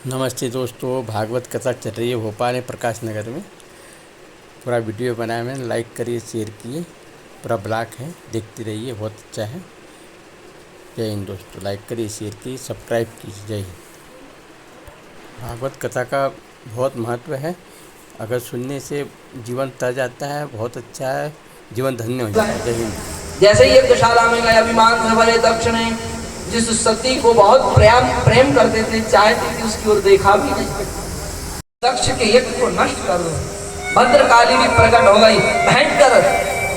नमस्ते दोस्तों, भागवत कथा चल रही है भोपाल में प्रकाश नगर में। पूरा वीडियो बनाया मैंने, लाइक करिए, शेयर किए। पूरा ब्लॉग है, देखते रहिए, बहुत अच्छा है। जय हिंद दोस्तों, लाइक करिए, शेयर कीजिए, सब्सक्राइब कीजिए। जय हिंद। भागवत कथा का बहुत महत्व है। अगर सुनने से जीवन तर जाता है, बहुत अच्छा है, जीवन धन्य हो जाता है। जय हिंद। जैसे यज्ञशाला में गए अभिमान से भरे दक्ष ने जिस सती को बहुत प्रेम करते थे, चाहते थे उसकी ओर देखा भी नहीं। दक्ष के यज्ञ को नष्ट कर दो। भद्रकाली भी प्रकट हो गई, भयंकर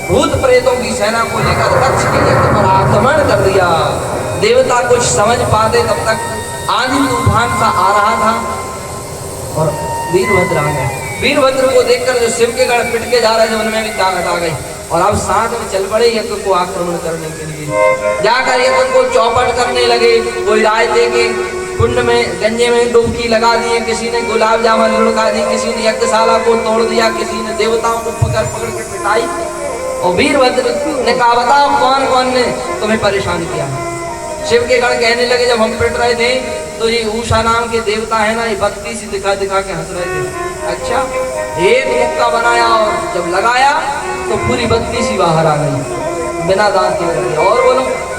भूत प्रेतों की सेना को लेकर दक्ष के यज्ञ पर आक्रमण कर दिया। देवता कुछ समझ पाते तब तक आंधी तूफान सा आ रहा था और वीरभद्र आ गए। वीरभद्र को देखकर जो शिव के गढ़ पिट के जा रहे थे उनमें भी ताकत आ गई और अब साथ में चल पड़े यज्ञ को आक्रमण करने के लिए। जाकर यज्ञ को चौपट करने लगे। कोई राय दे के कुंड में गंजे में डुबकी लगा दिए, किसी ने गुलाब जामुन लुढ़का दी, किसी ने यज्ञशाला को तोड़ दिया, किसी ने देवताओं को पकड़ पकड़ के पिटाई। और वीरभद्र ने कहा, बताओ कौन कौन ने तुम्हें परेशान किया। शिव के गण कहने लगे, जब हम पिट रहे थे तो ये उषा नाम के देवता है ना, ये बत्ती सी दिखा दिखा के हंस रहे थे। अच्छा, एक मुक्का बनाया और जब लगाया तो पूरी बत्ती सी बाहर आ गई बिना दांत के। और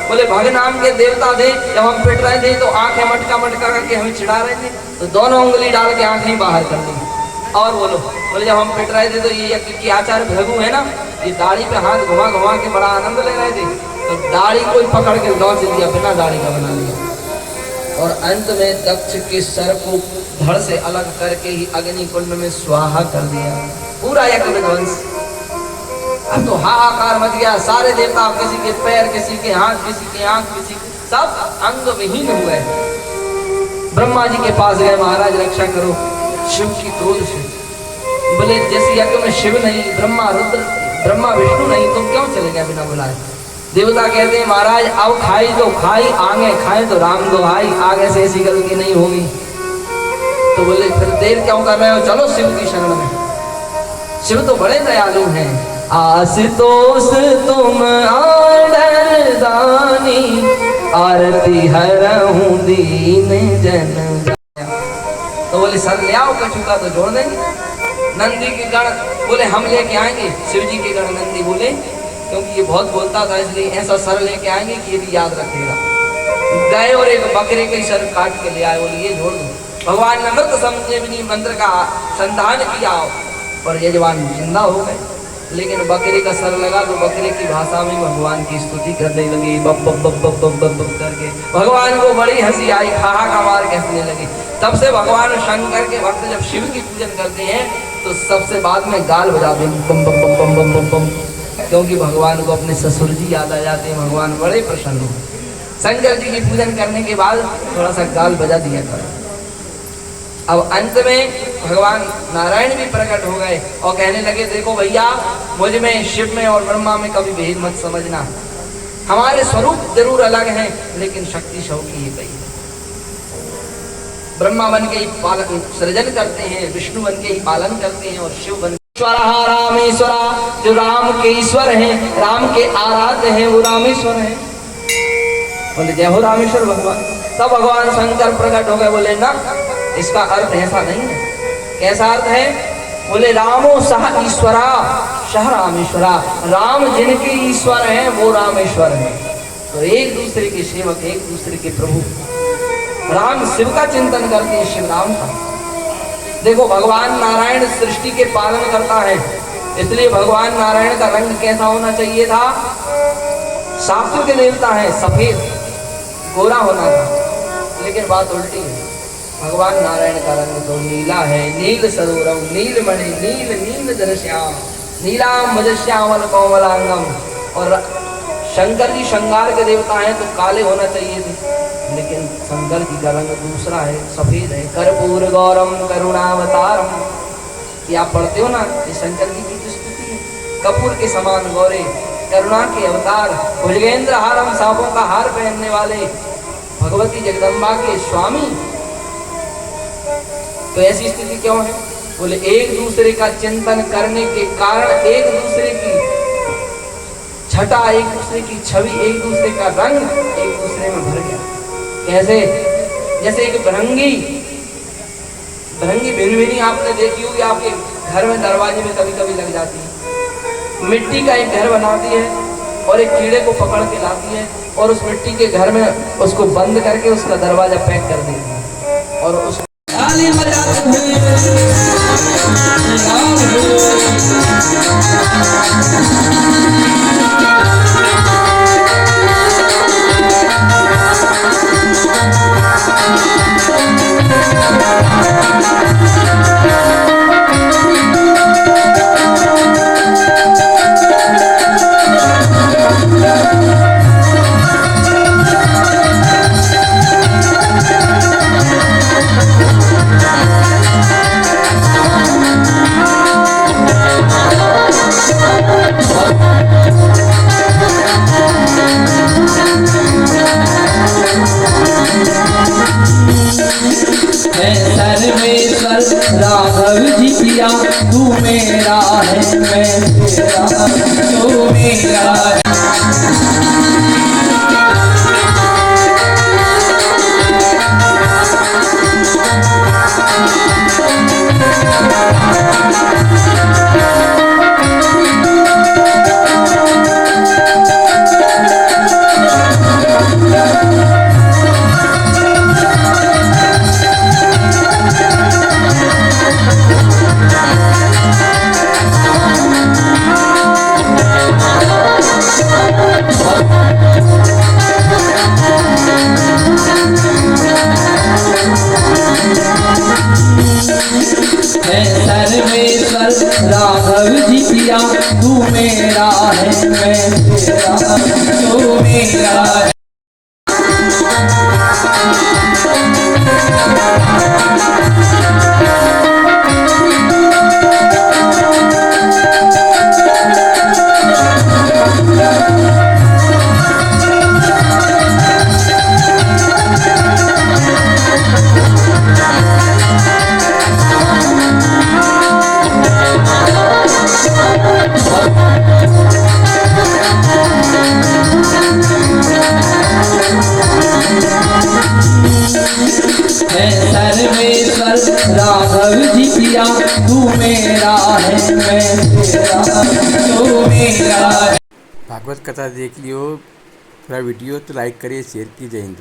बोले भग नाम के देवता थे, जब हम पिट रहे थे तो आंखें मटका मटका करके हमें चिढ़ा रहे थे, तो दोनों उंगली डाल के आंखें बाहर कर दी। और बोले जब हम पिट रहे थे तो ये यज्ञ के आचार्य भृगु है ना, ये दाढ़ी पे हाथ घुमा घुमा के बड़ा आनंद ले रहे थे, तो दाढ़ी कोई पकड़ के लौट दिया, बिना दाढ़ी का बना लिया। और अंत में दक्ष के सर को धड़ से अलग करके ही अग्नि कुंड में स्वाहा कर दिया। पूरा यज्ञ विध्वंस। अब तो हाहाकार मच गया। सारे देवता, किसी के पैर, किसी के हाथ, किसी के आंख, किसी सब अंग विहीन हुए। ब्रह्मा जी के पास गए, महाराज रक्षा करो शिव की क्रोध से। बोले जिस यज्ञ में शिव नहीं, ब्रह्मा रुद्र, ब्रह्मा विष्णु नहीं, तुम क्यों चले गए बिना बुलाए। देवता कहते हैं, महाराज अब खाई तो खाई, आगे खाए तो राम दुहाई, आगे से ऐसी गलती नहीं होगी। तो बोले फिर देर क्यों कर रहे हो, चलो शिव की शरण में। शिव तो बड़े दयालु हैं। आशुतोष तुम आदर दानी, आरती हरहूं दीन जन। तो बोले सर ले आओ, कछुआ तो जोड़ देंगे। नंदी के गण बोले हम लेके आएंगे। शिव जी के गण नंदी बोले, क्योंकि ये बहुत बोलता था इसलिए ऐसा सर लेके आएंगे कि ये भी याद रखेगा। गए और एक बकरे के सर काट के ले आए, बोले ये जोड़ दो। भगवान ने अमृत संजीवनी मंत्र का संधान किया और यजमान जिंदा हो गए। लेकिन बकरे का सर लगा तो बकरे की भाषा में भगवान की स्तुति करने लगे, बब बब बब बब बब बब बब करके। भगवान को बड़ी हंसी आई, हाहा मार के हंसने लगे। तब से भगवान शंकर के भक्त जब शिव की पूजन करते हैं तो सबसे बाद में गाल बजाते हैं, बम बम बम बम बम बम बम, क्योंकि भगवान को अपने ससुर जी याद आ जाते हैं। भगवान बड़े प्रसन्न हो। शंकर जी की पूजन करने के बाद थोड़ा सा गाल बजा दिया करो। अब अंत में भगवान नारायण भी प्रकट हो गए और कहने लगे, देखो भैया, मुझ में, शिव में और ब्रह्मा में कभी भेद मत समझना। हमारे स्वरूप जरूर अलग हैं, लेकिन शक्ति शव की एक ही। ब्रह्मा बन के ही पालन सृजन करते हैं, विष्णु बन के ही पालन करते हैं, और शिव बन रामेश्वरा, जो राम के ईश्वर हैं, राम के आराध्य हैं, वो रामेश्वर हैं। बोले जय हो रामेश्वर भगवान। तब भगवान शंकर प्रकट हो गए। बोले ना, इसका अर्थ ऐसा नहीं है। कैसा अर्थ है? बोले रामो सह ईश्वरा सह रामेश्वरा, राम जिनके ईश्वर हैं वो रामेश्वर हैं। तो एक दूसरे के सेवक, एक दूसरे के प्रभु। राम शिव का चिंतन करते हैं, शिव राम का। देखो भगवान नारायण सृष्टि के पालन करता है, इसलिए भगवान नारायण का रंग कैसा होना चाहिए था? शास्त्र के देवता है सफेद गोरा होना था, लेकिन बात उल्टी है। भगवान नारायण का रंग तो नीला है। नील सरोरम नीलमणि नील नील दृश्याम नीलाम मजश्यामल कोमलांगम। और शंकर जी श्रृंगार के देवता हैं तो काले होना चाहिए थे, लेकिन शंकर जी का रंग दूसरा है, सफेद है। कर्पूर गौरम करुणावतारम, ये आप पढ़ते हो ना, ये शंकर जी की स्तुति है। कपूर के समान गौरे, करुणा के अवतार, भुजगेंद्र हारम, सांपों का हार पहनने वाले भगवती जगदम्बा के स्वामी। तो ऐसी स्थिति क्यों है? बोले एक दूसरे का चिंतन करने के कारण एक दूसरे की छटा, एक दूसरे की छवि, एक दूसरे का रंग एक दूसरे में भर गया। कैसे? जैसे एक भृंगी भृंगी भिनभिनी आपने देखी होगी, आपके घर में दरवाजे में कभी कभी लग जाती है। मिट्टी का एक घर बनाती है और एक कीड़े को पकड़ के लाती है और उस मिट्टी के घर में उसको बंद करके उसका दरवाजा पैक कर देती है और उसको ताली बजाते सर्वेश्वर राघव जी किया, तू मेरा है मैं तेरा, तू मेरा है। सर्वेश्वर राघव जी किया, तू मेरा है मैं तेरा, तू मेरा है। सर्वेश्वर राघव जी किया, तू मेरा है मैं तेरा, तू मेरा है। भागवत कथा देख लियो पूरा वीडियो तो लाइक करिए, शेयर कीजिए। जय हिंद।